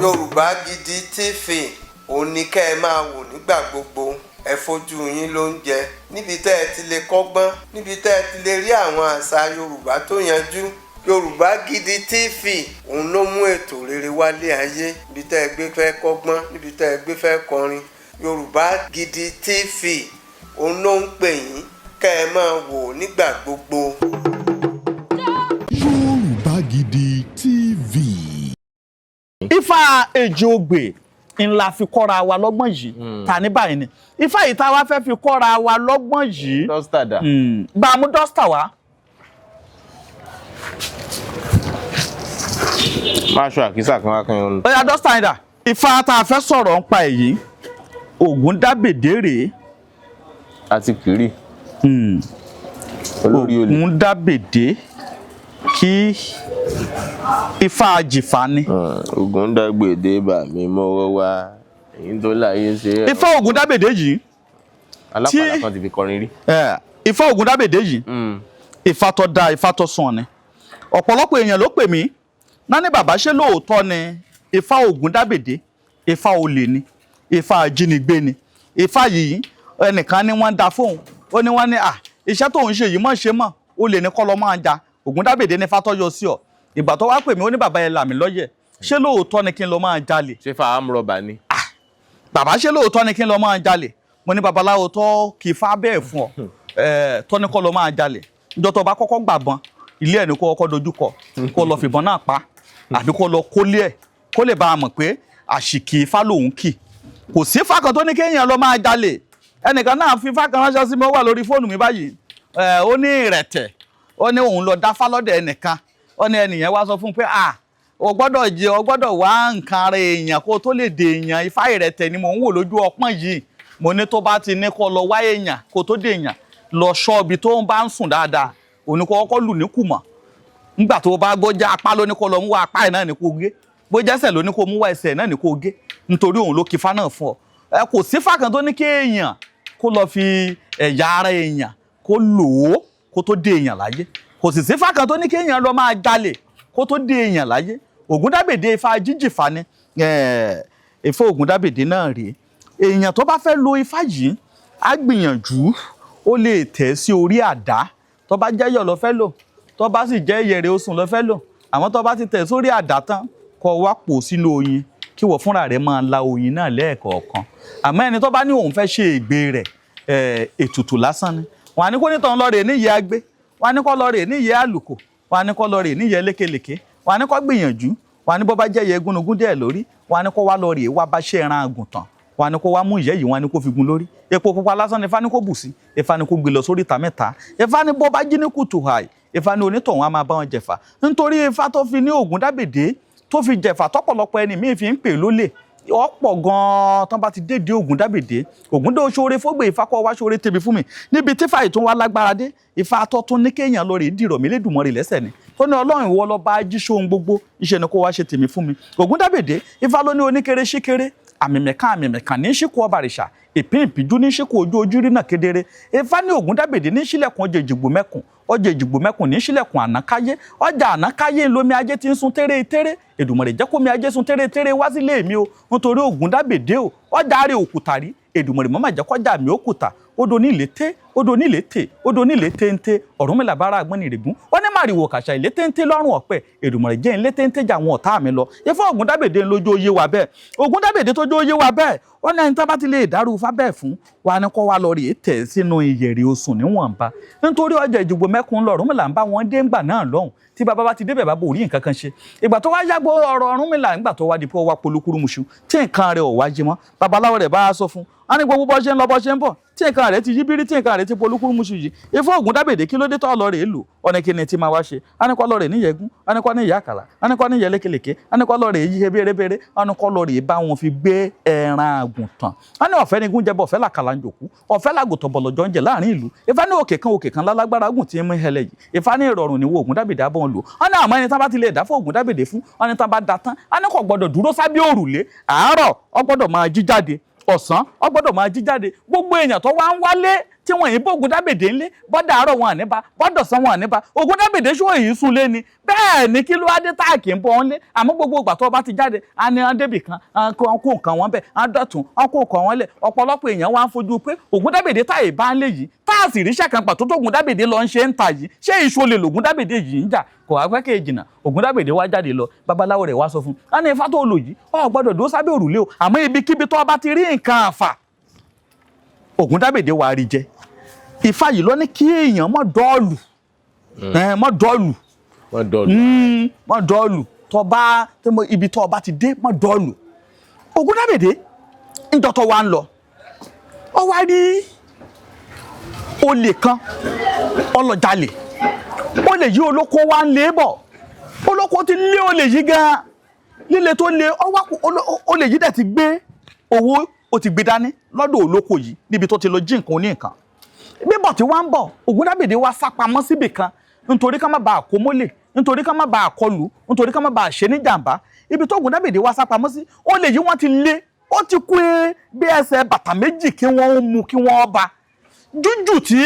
Yorùbá Gidi TV òun ni kẹ́ ẹ máa wò nígbà gbogbo. Ẹ fojú yín ló ń jẹ níbi tẹ́ ẹ ti lè kọ́gbọ́n, níbi tẹ́ ẹ ti lè rí àwọn àṣà Yorùbá tó yanjú. Yorùbá Gidi TV òun ló mú ètò rere wálé ayé, níbi tẹ́ ẹ gbé fẹ́ kọ́gbọ́n, níbi tẹ́ ẹ gbé fẹ́ kọrin. Yorùbá Gidi TV òun ló ń pè yín kẹ́ ẹ máa wò nígbà gbogbo. Yorùbá Gidi TV. Ifá Ejogbe ńlá fi kọ́ra wa lọ́gbọ́n yìí ta ní báyìí ni Ifá yìí tá wá fẹ́ fi kọ́ra wa lọ́gbọ́n yìí dọ́stà dà gbà mú dọ́stà wá. máa ṣọ àkísà kan wá kan yọ. Ó yá dọ́stà yìí dà. Ifá tá a fẹ́ sọ̀rọ̀ ń pa èyí Ogundagbede rèé. àti kiri olórí olè. Ogundagbede kí Ifá jìfà ni. Ogundagbede bà mí mọ́wọ́ wá èyí tó láyé ṣe. Ifá Ogundagbede yìí. alápàdà kan ti fi kọrin rí. Ifá Ogundagbede yìí. Ifá tó dá Ifá tó sàn ni. Ọ̀pọ̀lọpọ̀ èèyàn ló pè mí náà ní bàbá ṣé lóòótọ́ ni Ifá Ogundagbede Ifá olè ni Ifá ajínigbé ni. Ifá yìí ẹnìkan ni wọ́n dá fóun ó ní wọ́n ní iṣẹ́ tóun ṣe yìí mọ̀ ṣe mọ̀ olè ní kọ́ lọ́ máa jà Ogundagbede ní Ifá tọ́jọ́ sí ọ. Ìgbà tó wá pè mí ó ní bàbá yẹn là mí lọ́yẹ̀ ṣé lóòótọ́ ni kí n lọ máa jalè. ṣé fa amúrọ̀bà ni. Bàbá ṣé lóòótọ́ ni kí n lọ máa jalè. Mo ní babaláwo tó kì í fá bẹ́ẹ̀ fún ọ tó ní kọ́ lọ máa jalè. Ìjọ tó bá kọ́kọ́ gbàbọn ilé ẹ̀ ní kó kọ́kọ́ dojúkọ kó lọ fìbọn náà pa àbí kó lọ kólé ẹ̀ kó lè bá a mọ̀ pé àṣìkì Ifá lòun kì. Kò sí Ifá kan tó ní kéèyàn lọ máa jalè. Ẹnìkan náà fi Ifá kan ránṣẹ́ sí mi ó wà lórí fóònù mi báyìí ó ní ìrẹ̀tẹ̀ ó ní òun lọ dáfá lọ́dọ̀ ẹnìkan ó ní ẹnìyẹn wá sọ fún un pé o gbọ́dọ̀ wá nǹkan ara èèyàn kó tó lè dè èèyàn Ifá ìrẹ̀tẹ̀ ni mò ń wò lójú ọpọ́n yìí. Mo ní tó bá ti ní kó lọ wá èèyàn kó tó dè èèyàn lọ ṣọ́ọ̀bì tó ń bá ń sùn dáadáa òní kó kọ́kọ́ lù ní kùmọ̀ nígbà tó bá gbọ́jà apá ló ní kó lọ mú wá apá ẹ̀ náà ní kó gé bójẹ́sẹ̀ ló ní kó mú wá ẹsẹ̀ náà ní kó gé nítorí òun ló kí Ifá náà fún ọ. Kò sí Ifá kan tó ní kí èèyàn kó lọ fi ẹ̀yà ara èèyàn kó lò ó kó tó dè èèyàn láyé. Kò sì sí Ifá kan tó ní kí èèyàn lọ máa jalè kó tó dè èèyàn láyé. Ogundagbede Ifá jíjìfà ni Ifá Ogundagbede náà rèé. Èèyàn tó bá fẹ́ lo Ifá yìí á gbìyànjú ó lè tẹ̀ sí orí àdá tó bá jẹ́ yọ̀ lọ fẹ́ lò tó bá sì jẹ́ yẹ̀rẹ̀ osùn lọ fẹ́ lò àmọ́ tó bá ti tẹ̀ sórí àdá tán kó wá pò sínú oyin kí wọ́n fúnra rẹ̀ máa la oyin náà lẹ́ẹ̀kọ̀ọ̀kan. Àmọ́ ẹni tó bá ní òun fẹ́ ṣe ègbé rẹ̀ ètùtù lásán ni. Wọ́n á ní kó nítorí lọ rè níyẹ agbé wọ́n á ní kó lọ rè níyẹ àlùkò wọ́n á ní kó lọ rè níyẹ lékelèké wọ́n á ní kó gbìyànjú wọ́n á ní bó bá jẹ́ yẹ gúnugún díẹ̀ lórí wọ́n á ní kó wá lọ rè wá bá ṣe ẹran àgùntàn wọ́n á ní kó wá mú ìyẹ́ yìí wọ́n á ní kó fi gun lórí epo pupa lásán ni Ifá ní kó bù sí Ifá ní kó gbé lọ sórí ìta mẹ́ta Ifá ní bó bá jí ní kùtù hàì Ifá ní onítọ̀hún á máa bá wọn jẹ̀fà nítorí Ifá tó fi ní Ogundagbede tó fi jẹ̀fà tọ́pọ̀lọpọ̀ ẹni míì fi ń pè lólè ọ̀pọ̀ gan-an tán bá ti dédé Ogundagbede Ògúndé oṣoore fógbè Ifá kọ́ wá ṣoore tẹ̀bi fún mi níbi tí Ifá ìtún wá lágbára dé Ifá tó tún ní kéèyàn lọ rè dìrọ̀ mí lédùmarè lẹ́sẹ̀ ni tó ní Ọlọ́run ìwọ lọ bá jí sóhun gbogbo iṣẹ́ ni kó wá ṣe tèmi fún mi. Ogundagbede Ifá ló ní oníkéré ṣíkéré àmìmẹ̀kan ní ṣíkú ọbàrìṣà ìpín ìpíjú ní ṣíkú ojú rí náà kedere. Ifá ní Ogundagbede ní ṣílẹ̀kùn ọjà Èjìgbò mẹ́kùn ọjà Èjìgbò mẹ́kùn ní ṣílẹ̀kùn ànákáyé ọjà ànákáyé ńlọmi ajé tí ń sun tẹ́rẹ́ Èdùmàrè jẹ́ kómi ajé sun tẹ́rẹ́ wá sílé mi o nítorí Ogundagbede o ọjà rẹ̀ òkúta rí Èdùmàrè mọ́mà jẹ́ kọjá mi òkúta odò nílé té odò nílé té odò nílé téńté Ọ̀rúnmìlà bára àgbọ̀n ìrègùn ó ní màrìwò kàṣà ilé téńté lọ́rùn ọ̀pẹ Èdùmàrè jẹ́ ilé téńté jà àwọn ọ̀tá mi lọ. Ifá Ogundagbede lójó yé wa bẹ́ẹ̀ Ogundagbede tó jó yé wa bẹ́ẹ̀ ó ní ẹni tá bá ti lè dárú Ifá bẹ́ẹ̀ fún wa ní kó wa lọ rèé tẹ̀ sínú ìyẹ̀rẹ̀ osùn níwọ̀nba nítorí ọjà Èjìgbò mẹ́kùn lọ Ọ̀rúnmìlà ń bá wọn dé ńgbà náà lọ́hùn tí bàbá bá ti débẹ̀ bàbá ò rí nǹkan kan ṣe. Ìgbà tó wá yàgbọ́ ọ̀rọ̀ Ọ̀rúnmìlà ńgbà tó wá di pé ó wá polúkúrúmuṣu tí nǹkan rẹ̀ ò wá jí mọ́ babaláwo rẹ̀ bá a sọ fún a ní gbogbo bó ṣe ń lọ bó ṣe ń bọ̀ tí nǹkan rẹ̀ ti yí bírí tí nǹkan rẹ̀ ti polúkúrúmuṣu yìí Ifá Ogundagbede kí ló dé tó lọ rèé lò ọ̀nà kí ni tí máa wá ṣe a ní kó lọ rèé níyẹ̀gún a ní kó ní ìyá àkàlà a ní kó ní ìyẹ́ lékelèké a ní kó lọ rèé yíhe bérebére a ní kó lọ rèé bá wọn fi gbé ẹran àgùntàn a ní ọ̀fẹ́ ni gún jẹ́bọ̀ ọ̀fẹ́ làkàlà ń jòkú ọ̀fẹ́ làgùntàn bọ̀lọ̀jọ́ ń jẹ láàrin ìlú Ifá ní òkè kan lálágbára gùn tí ń mú hẹlẹ̀ yìí Ifá ní ìrọ̀rùn ni wo Ogundagbede abọ́ ń lò a ní àmọ́ ẹni tá bá ti lè dá fún Ogundagbede fún a ní tá bá da tán a ní kò gbọ́dọ̀ dúró sábẹ́ òrùlé àárọ̀ ó gbọ́dọ̀ máa jí jáde ọ̀sán ó gbọ́dọ̀ máa jí jáde gbogbo èèyàn tó wá ń wálé tí wọ́n yìí bó Ogundagbede ńlé bọ́dà àárọ̀ wọn àníbá bọ́dọ̀sán wọn àníbá Ogundagbede ṣó èyí súnlé ni bẹ́ẹ̀ ni kí ló wá dé táàkì ń bọ́ ńlé àmọ́ gbogbo ìgbà tó bá ti jáde á ní débì kan kó nǹkan wọn bẹ́ẹ̀ á dọ̀tún kó nǹkan wọn lẹ̀ ọ̀pọ̀lọpọ̀ èèyàn wá ń fojú pé Ogundagbede táyè bá ń lé yìí táàsì ríṣẹ́ kan pàtó tó Ogundagbede lọ ń ṣe ń ta yìí ṣé ìṣòlè l'Ogundagbede yìí ń jà kò wá pẹ́ kéèjìnà Ogundagbede wá jáde lọ babaláwo rẹ̀ wá sọ fún un ní ifá tó lò yìí ò gbọ́dọ̀ dó sábẹ́ òrùlé o àmọ́ ibikíbi tó bá ti rí nǹkan àfà Ogundagbede wá rí jẹ ifá yìí ló ní kí èèyàn mọ́ dọ́ọ̀lù mọ́ dọ́ọ̀lù tó bá ibi tó bá ti dé mọ́ dọ́ọ̀lù Ogundagbede níjọ́ tó wá ń lọ ó wá rí olè kan ọlọ́jalè olè yìí olóko wá ń lé bọ̀ olóko ti lé olè yìí gan líle tó lé olè yìí dẹ̀ ti gbé owó ó ti gbé dání lọ́dọ̀ olóko yìí níbi tó ti lọ jí nǹkan oníǹkan bíbọ̀ tí wọ́n ń bọ̀ Ogundagbede wá sápamọ́ síbì kan nítorí ká má bàa kó mólè nítorí ká má bàa kọlù nítorí ká má bàa ṣe ní jàǹbá ibi tó Ogundagbede wá sápamọ́ sí olè yìí wọ́n ti lé ó ti kú bí ẹsẹ̀ bàtà méjì kí wọ́n mú kí wọ́n bá jújù tí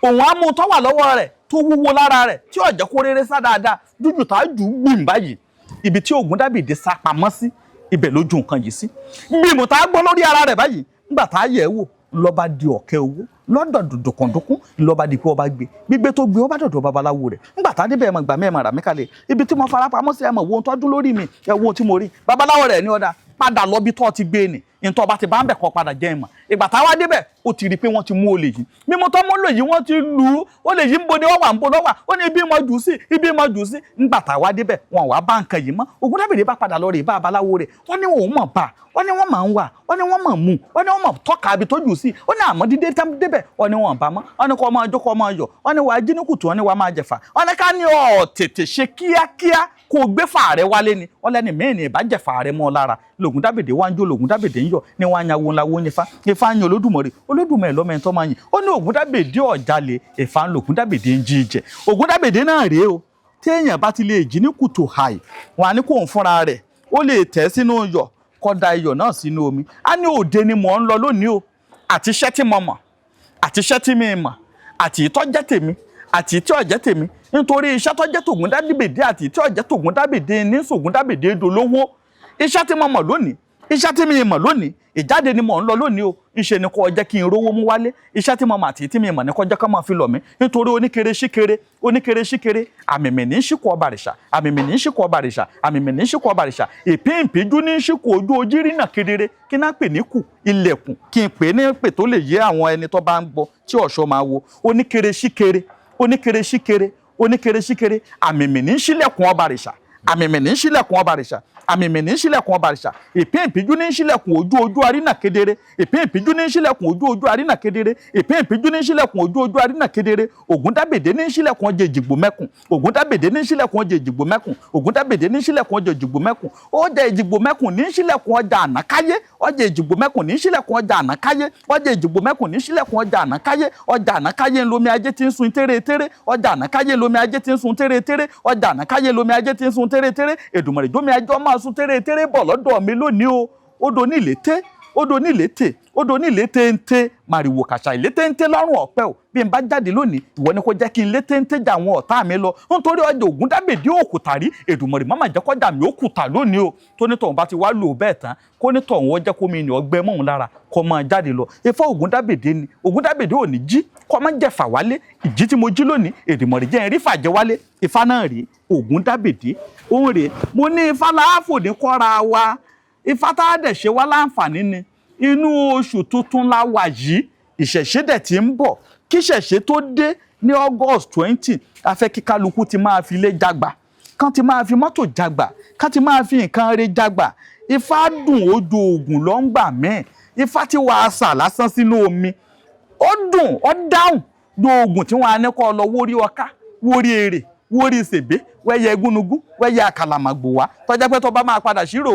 òun á mú tó wà lọ́wọ́ rẹ̀ tó wúwo lára rẹ̀ tí ó jẹ́ kó rere sá dáadáa jújù tá jù gbìm báyìí ibi tí Ogundagbede sá pamọ́ sí ibẹ̀ ló ju nǹkan yìí sí gbìmù tá gbọ́ lórí ara rẹ̀ báyìí nígbà tá yẹ̀ wò lọ́ba di ọ̀kẹ́ owó lọ́dọ̀ dùdùkọ̀ndùkún lọ́ba di pé ọba gbígbé tó gbé ọba dọ̀dọ̀ babaláwo rẹ̀ nígbà tá débẹ̀ ẹ̀mọ̀ gbà mẹ́ẹ̀mọ̀ rà mí kalẹ̀ ibi tí mo fara pamọ́ sí ẹ̀mọ̀ wo tọ́jú lórí mi ẹ̀wọ̀n tí mo rí babaláwo rẹ̀ ní ọ̀dà padà lọ bí tọ́ ti gbé ni ìtọ́ bá ti bá ń bẹ̀ kọ́ padà jẹ́ ìmọ̀ ìgbà táwa débẹ̀ ó ti rí pé wọ́n ti mú olè yìí mímú tó mú olè yìí wọ́n ti lù ú olè yìí ń bo ni wọ́n wà ń bo lọ́wà ó ní ibi mọ̀ jù sí ibi mọ̀ jù sí ńgbà táwa débẹ̀ wọn wá bá nǹkan yìí mọ́ Ogundagbede bá padà lọ rè bá babaláwo rẹ̀ wọ́n ní òun mọ̀ bá wọ́n ní wọ́n máa ń wà wọ́n ní wọ́n máa mú wọ́n ní wọ́n máa tọ́ka ibi tó jù sí ó ní àmọ́ dídé tán débẹ̀ wọ́n ní wọ́n bá mọ́ wọ́n ní kó máa jókòó máa yọ̀ wọ́n ní wàá jínúkùtù wọ́n ní wàá máa jẹ̀fà wọ́n ní ká ní ọ̀ tètè ṣe kíákíá kó gbé fàárẹ̀ wálé ni wọ́n lẹ́ni mẹ́rin ìbàjẹ́ fàárẹ̀ mọ́ lára l'Ogundagbede wá ń jó l'Ogundagbede ń yọ̀ ní wọ́n á yan wo ńlá wo ní Ifá ń yan Olódùmarè lọ́mọ ẹni tó máa yìn ó ní Ogundagbede ọ̀jalè Ifá ń l'Ogundagbede ń jí jẹ Ogundagbede náà rèé o téèyàn bá ti lè jí ní kùtù hàì wọn á ní kó ń fúnra rẹ̀ ó lè tẹ̀ sínú iyọ̀ kó da iyọ̀ náà sínú omi á ní òde ni mò ń lọ lónìí o àti iṣẹ́ tí mo mọ̀ àti iṣẹ́ tí mi mọ̀ àti ìtọ́jẹ́ tèmi àti ìtí ọ̀jẹ́ tèmi nítorí iṣẹ́ tó jẹ́ t'Ogundagbede àti ìtí ọ̀jẹ́ t'Ogundagbede ní s'Ogundagbede dolówó iṣẹ́ tí mo mọ̀ lónìí iṣẹ́ tí mi mọ̀ lónìí ìjáde ni mò ń lọ lónìí o ìṣe ni kò jẹ́ kí n rówó mú wálé iṣẹ́ tí mo mọ̀ àti tí mi mọ̀ ní kò jẹ́ ká máa fi lọ̀ mí nítorí oníkere síkere àmìmì ní ṣíkò ọba àrìṣà àmìmì ní ṣíkò ọba àrìṣà àmìmì ní ṣíkò ọba àrìṣà ìpín ìpíjú ní ṣíkò ojú ojírí náà kedere kí náà pè ní kù ilẹ̀kùn kí n pè ní pè tó lè yé àwọn ẹni tó bá ń gbọ́ tí ọ̀ṣọ́ máa wo oníkere síkere àmìmì ní ṣílẹ̀kùn ọba àrìṣà àmìmì ní ṣílẹ̀kùn ọba àrìṣà àmìmì ní ṣílẹ̀kùn ọba àrìṣà ìpín ìpíjú ní ṣílẹ̀kùn ojú arínà kedere ìpín ìpíjú ní ṣílẹ̀kùn ojú arínà kedere ìpín ìpíjú ní ṣílẹ̀kùn ojú arínà kedere Ogundagbede ní ṣílẹ̀kùn ọjà èjìgbò mẹ́kùn Ogundagbede ní ṣílẹ̀kùn ọjà èjìgbò mẹ́kùn Ogundagbede ní ṣílẹ̀kùn ọjà èjìgbò mẹ́kùn ọjà èjìgbò mẹ́kùn ní ṣílẹ̀kùn ọjà ànákáyé ọjà èjìgbò mẹ́kùn ní ṣílẹ̀kùn ọjà ànákáyé ọjà èjìgbò mẹ́kùn ní ṣílẹ̀kùn ọjà ànákáyé ọjà ànákáyé ńlomi ajé tí ń sun tẹ́rẹ́tẹ́rẹ́ ọjà ànákáyé ńlomi ajé tí ń sun tẹ́rẹ́tẹ́rẹ́ ọjà ànákáyé ńlomi ajé tí ń sun tẹ́rẹ́tẹ́rẹ́ Èdùmàrè jómi ajé ọmọ sun tẹ́rẹ́tẹ́rẹ́ bọ̀ lọ́dọ̀ mi lónìí o odò ní ìlété ń tẹ́ màrìwò kàṣà ìlété ń tẹ́ lọ́rùn ọ̀pẹ o bí n bá jáde lónìí ìwọ ni kò jẹ́ kí n lété ń tẹ́ jà àwọn ọ̀tá mi lọ nítorí ọjà Ogundagbede òkúta rí Èdùmàrè má jẹ́ kọjá mi òkúta lónìí o tónítọ̀hún bá ti wá lò bẹ́ẹ̀ tán kónítọ̀hún ó jẹ́ kó mi ní ọgbẹ́ mọ́hún lára kó máa jáde lọ Ifá Ogundagbede ni Ogundagbede ò ní jí kó máa jẹ̀fà wálé ìjí tí mo jí lónìí Èdùmàrè jẹ́ n rí fàjẹ́ wálé Ifá náà rí Ogundagbede òun rèé mo ní Ifá láàfò ní kọ́ra wa Ifá tá a dẹ̀ ṣe wá láǹfààní ni inú oṣù tuntun la wà yìí ìṣẹ̀ṣe dẹ̀ ti ń bọ̀ kí ìṣẹ̀ṣe tó dé ní August 20 a fẹ́ kí kálukú ti máa fi ilé jagbà kán ti máa fi mọ́tò jagbà kán ti máa fi nǹkan rẹ̀ jagbà Ifá dùn odò Ògùn ló ń gbà mẹ́ẹ̀ Ifá ti wà àṣà lásán sínú omi ó dùn ó dáhùn do Ògùn tí wọ́n á ní kọ́ lọ wórí ọká wórí èrè wórí ìsèbé wẹ́yẹ egúnugún wẹ́yẹ àkàlàmàgbò wá tọ́jà pé tó bá máa padà ṣírò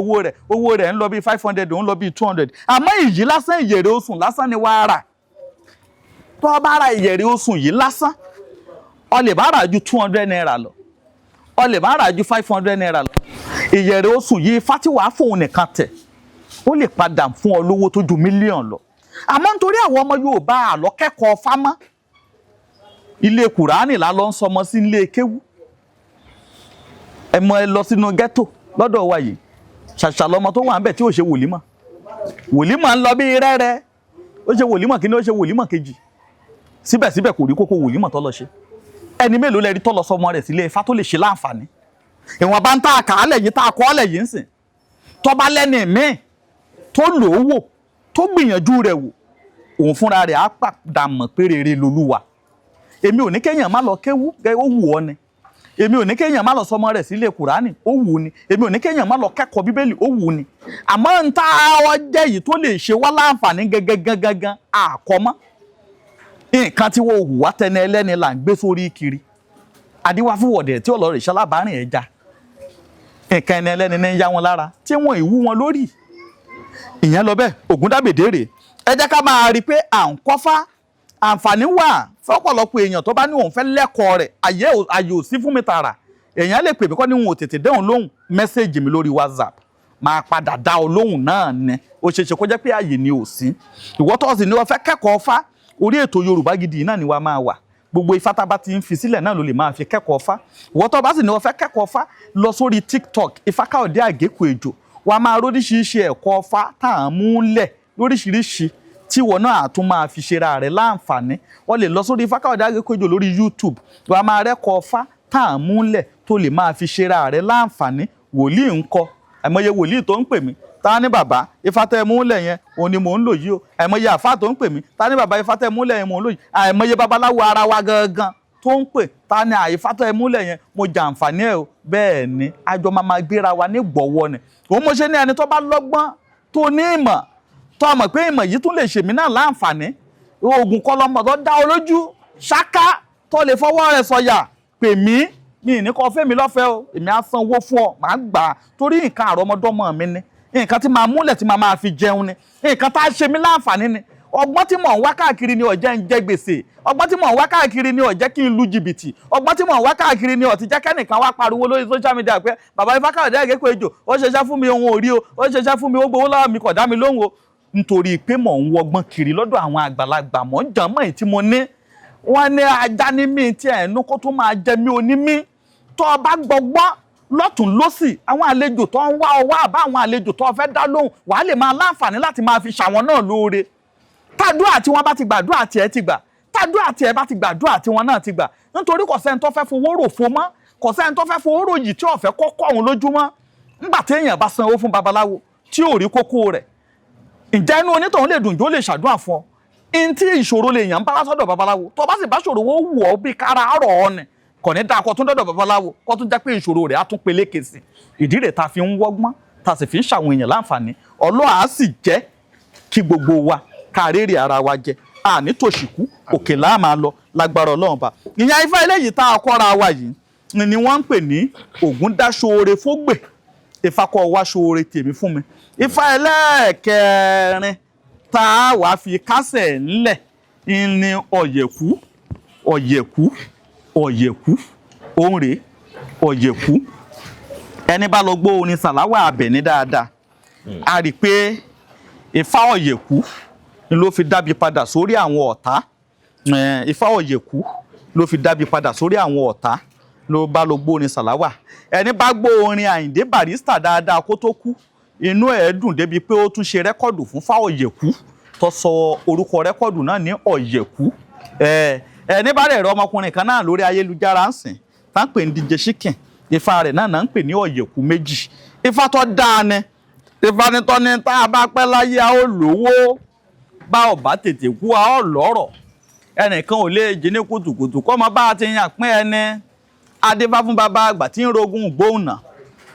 owó rẹ̀ ń lọ bí 500 òun lọ bí 200 àmọ́ ìyí lásán ìyèrè osùn lásán ni wàá rà tó bá ra ìyèrè osùn yìí lásán o lè bá rà ju 200 naira lọ o lè bá rà ju 500 naira lọ ìyèrè osùn yìí fátíwàá fóun nìkan tẹ̀ ó lè padà fún ọ lówó tó ju mílíọ̀nù lọ àmọ́ nítorí àwọn ọmọ Yorùbá àlọ́ kẹ́kọ̀ọ́ fámọ́ ilé Kùránì la lọ ń sọmọ sí ilé kéwú ẹ lọ sínú ghetto lọ́dọ̀ wa yìí ṣàṣà lọmọ tó wà ń bẹ̀ tí ò ṣe wòlímọ̀ ń lọ bí rẹ́rẹ́ ó ṣe wòlímọ̀ kíní ó ṣe wòlímọ̀ kejì síbẹ̀síbẹ̀ kò rí kókó wòlímọ̀ tó lọ ṣe ẹni mélòó lẹ́rí tó lọ sọmọ rẹ̀ sílé Ifá tó lè ṣe láǹfààní ìwọ̀n bá ń tá àkàálẹ̀ yìí tá a kọ́ ọ́lẹ̀ yìí ń sìn tọ́ba lẹ́ni míì tó lò ó wò tó gbìyànjú rẹ̀ wò òun fúnra rẹ̀ á padà mọ̀ pé rere lolúwa èmi ò ní kéèyàn má lọ kéwú ó wù ọ́ ni èmi ò ní kéèyàn má lọ sọmọ rẹ̀ sílé Kùránì ó wù ni èmi ò ní kéèyàn má lọ kẹ́kọ̀ọ́ Bíbélì ó wù ni àmọ́ ń tá ọjẹ́ yìí tó lè ṣe wá láǹfààní gangan àkọ́mọ́ nǹkan tí wọ́n hùwà tẹni ẹlẹ́ni là ń gbé sórí kiri adíwá fún wọ̀dẹ̀ tí ọlọ́rẹ̀ ṣalábàárìn ẹja nǹkan ẹni ẹlẹ́ni ní ń yá wọn lára tí wọ́n ìwú wọn lórí ìyẹn lọ bẹ́ẹ̀ Ogundagbede rè ẹ jẹ́ ká máa rí i pé à ń kọ́fá àǹfààní wà fọ́pọ̀lọpọ̀ èèyàn tó bá ní òun fẹ́ lẹ́kọ̀ọ́ rẹ̀ àyè ò sí fún mi tààrà èèyàn lè pè mí kọ́ ní wọn ò tètè dẹ́hùn lóhùn mẹ́sẹ̀gì mi lórí WhatsApp máa padà dá ọ lóhùn náà ni ó ṣeéṣe kó jẹ́ pé àyè ni ò sí ìwọ tó sì ní wọ́n fẹ́ kẹ́kọ̀ọ́ fá orí ètò Yorùbá Gidi náà ni wàá máa wà gbogbo ifá tá a bá ti ń fi sílẹ̀ náà ló lè máa fi kẹ́kọ̀ọ́ fá ìwọ tó bá sì ní wọ́n fẹ́ kẹ́kọ̀ọ́ fá lọ sórí TikTok Ifakayode Ageku Ejo wàá máa róríṣiríṣi ẹ̀kọ́ fá tá à ń mú lẹ̀ lóríṣiríṣi tí ìwọ náà àtún máa fi ṣera rẹ̀ láǹfààní wọ́n lè lọ sórí Ifakayode Ageku Ejo lórí YouTube wàá máa rẹ́kọ̀ọ́ fá tá à ń mú lẹ̀ tó lè máa fi ṣera rẹ̀ láǹfààní wòlíì ńkọ́ àìmọye wòlíì tó ń pè mí ta ní bàbá ifá tẹ́ mú lẹ̀ yẹn òun ni mò ń lò yìí o àìmọye àfá tó ń pè mí ta ní bàbá ifá tẹ́ mú lẹ̀ yẹn mò ń lò yìí àìmọye babaláwo ara wa gangan tó ń pè ta ní àìfá tẹ́ mú lẹ̀ yẹn mo jàǹfààní ẹ̀ o bẹ́ẹ̀ ni àjọ máa gbéra wa ní gbọ̀wọ́ ni òun mo ṣe ní ẹni tó bá lọ́gbọ́n tó ní ìmọ̀ tó mọ̀ pé ìmọ̀ yìí tún lè ṣèmí náà láǹfààní oògùn kọlọmọ tó dá ọ lójú ṣáká tó lè fọwọ́ rẹ̀ sọ̀yà pè mí mi ní kọ́ fẹ́mi lọ́fẹ̀ẹ́ o èmi á sanwó fún ọ màá gbà á torí nǹkan àrọ́mọdọ́mọ mi ni nǹkan tí máa múlẹ̀ tí máa fi jẹun ni nǹkan tá a ṣe mí láǹfààní ni ọgbọ́n tí mò ń wá káàkiri ni ó jẹ́ ń jẹ gbèsè ọgbọ́n tí mò ń wá káàkiri ni ó jẹ́ kí n lu jìbìtì ọgbọ́n tí mò ń wá káàkiri ni ó ti jẹ́ kẹ́nìkan wá pariwo lórí social media pé bàbá Ifakayode Ageku Ejo ó ṣeṣẹ́ fún mi ohun orí o ó ṣeṣẹ́ fún mi ó gbowó lọ́wọ́ mi kò dá mi lóhùn o nítorí pé mò ń wọgbọ́n kiri lọ́dọ̀ àwọn àgbàlagbà mò ń jàn mọ́ èyí tí mo ní wọ́n ní ajá ní mí tí ẹ̀nu kó tó máa jẹ mí oní mí tó o bá gbọ́gbọ́n lọ́tún lọ́sì àwọn àlejò tó ń wá ọ wá àbá àwọn àlejò tó fẹ́ dá lóhùn wàá lè máa láǹfààní láti máa fi ṣàwọn náà lóore tàdúrà tí wọ́n bá ti gbàdúrà tí ẹ ti gbà tàdúrà tí ẹ bá ti gbàdúrà tí wọ́n náà ti gbà nítorí kò sẹ́ni tó fẹ́ fowó rò fo mọ́ kò sẹ́ni tó fẹ́ fowó rò yìí tí ò fẹ́ kọ́kọ́ òun lójúmọ́ nígbà tí èèyàn bá sanwó fún babaláwo tí ò rí kókó rẹ̀ ǹjẹ́ inú onítọ̀hún lè dùn jó lè ṣàdúrà fún ọ in tí ìṣòro lè yàn ń bá lásọ̀dọ̀ babaláwo tó bá sì bá ṣòro wọ́n wù ọ́ bí kára ọ̀rọ̀ ọ ni kò ní dáa kó tún dọ́dọ̀ babaláwo kó tún jẹ́ pé ìṣòro rẹ̀ á tún peléke sí ìdí rẹ̀ ta fi ń wọ́gbọ́n ta sì fi ń ṣàwọn èèyàn láǹfààní Ọlọ́run á sì jẹ́ kí gbogbo wa ká rèrè ara wa jẹ àní tòṣìkú òkè láà máa lọ lágbára Ọlọ́run bá ìyẹn ifá eléyìí tá a kọ́ra wa yìí ni wọ́n ń pè ní Ògúndáṣoore fógbè ifá kọ́ wá ṣoore tèmi fún mi ifá ẹlẹ́ẹ̀kẹrin tá a wàá fi kásẹ̀ ńlẹ̀ ní Ọ̀yẹ̀kú òun rèé Ọ̀yẹ̀kú ẹni bá lọ gbọ́ orin Sàláwà Àbẹ̀ní dáadáa a rí i pé ifá Ọ̀yẹ̀kú ni ló fi dábì padà sórí àwọn ọ̀tá ifá Ọ̀yẹ̀kú ló fi dábì padà sórí àwọn ọ̀tá ló bá lọ gbọ́ orin Sàláwà ẹni bá gbọ́ orin Àyìndé Barrister dáadáa kó tó kú inú ẹ̀ dùn débi pé ó tún ṣe rẹ́kọ̀dù fún fá Ọ̀yẹ̀kú tó sọ orúkọ rẹ́kọ̀dù náà ní Ọ̀yẹ̀kú ẹni bá rẹ̀ rọ ọmọkùnrin kan náà lórí ayélujára ń sìn tá ń pè ní DJ Chicken ifá rẹ̀ náà ń pè ní Ọ̀yẹ̀kú méjì ifá tó dáa ni ifá ní tọ́ ni tá a bá pẹ́ láyé a ó lówó bá ọ̀bá tètè kú a ó lọ́rọ̀ ẹnìkan ò lè jí ní kùtùkùtù kọ́ mọ bá a ti yàn pín ẹni adébá fún bàbá àgbà tí ń rogún gbóhùnà